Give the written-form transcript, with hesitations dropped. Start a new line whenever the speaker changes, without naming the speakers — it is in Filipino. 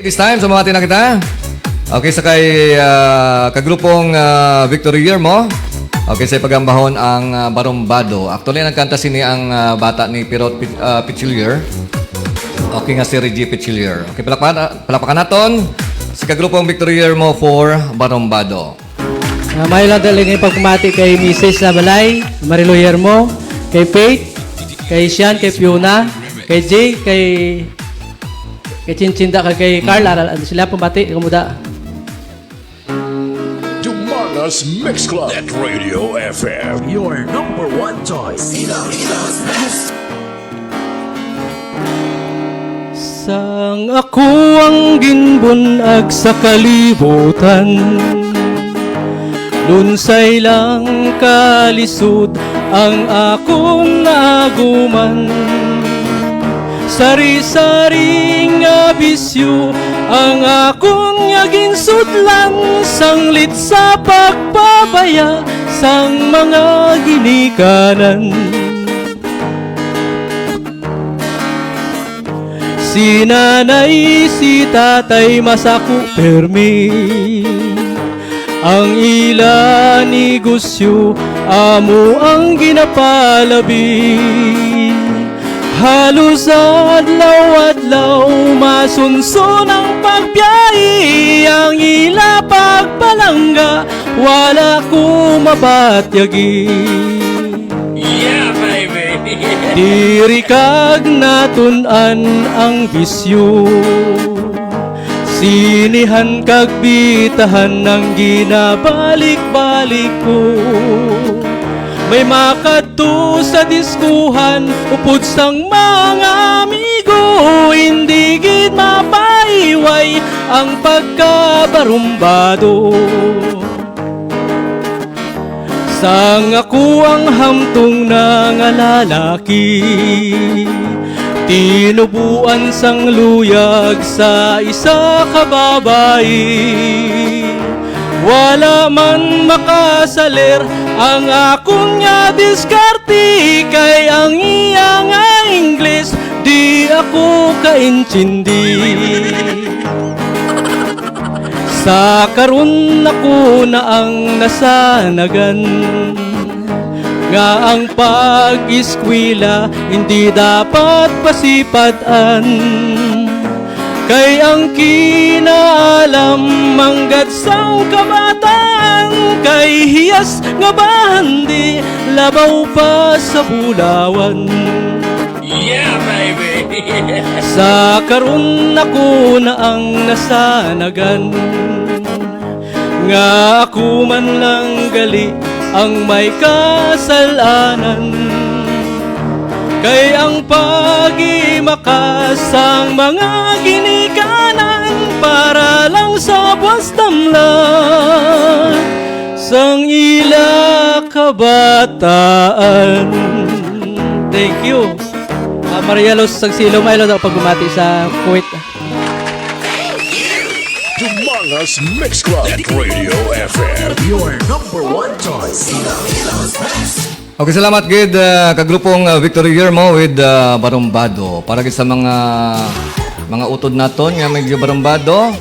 This time, sumamati na kita. Okay, sa kay kagrupong Victory Year mo. Okay, sa pagambahon ang Barumbado. Actually, nagkanta sini ang bata ni Pirot Pichilier. Okay nga si Reggie Pichilier. Okay, palapakan naton sa kagrupong Victory Year mo for Barumbado.
May lang talaga pagkumati kay Mrs. Nabalay, Marilu Yermo, kay Faith, kay Sian, kay Fiona, kay Jay, kay Chinchinda, kay Carl, sila pumati, kumuda.
Dumanas Mix Club at Radio FM, your number one choice.
Sang ako ang ginbunag sa kalibutan, lunsay lang kalisod ang akong naaguman. Sari-saring bisyo ang akong yaging sudlan, sanglit sa pagpapaya sang mga ginikanan. Si nanay, si tatay masako permi, ang ila negosyo amo ang ginapalabi. Halos adlaw-adlaw masunsun ang pagbiyahe, ang ila pagpalangga wala ko mabatyagi.
Yeah, baby!
Diri kag natunan ang bisyo, sinihan kag bitahan ng ginabalik-balik ko. May makadto sa diskuhan upod sang mga amigo, hindi gid mapaiway ang pagkabarumbado. Sang ako ang hamtong ng lalaki, tinubuan sang luyag sa isa ka babae. Wala man makasaler ang akong nya diskarte, kay ang iya nga Ingles di ako kaintindi. Sa karon ako na ang nasanagan, nga ang pag-eskwela hindi dapat pasipatan. Kay ang kinaalam manggad sang kabataan, kay hiyas nga bandi labaw pa sa bulawan.
Yeah, baby!
Sa karon ako na ang nasanagan, nga ako man lang gali ang may kasalanan. Kay ang pagimakasang mga ginikanan para lang sa buwas damlan sang ila kabataan. Thank you. Maria Los Sagsilo, Milo daw pagbumati sa Kuwait.
Dumanas Mix Club at Radio FM, your number one choice.
Okay, salamat gid kagrupong Victory Year mo with Barumbado. Para gid sa mga utod naton nga may Barumbado.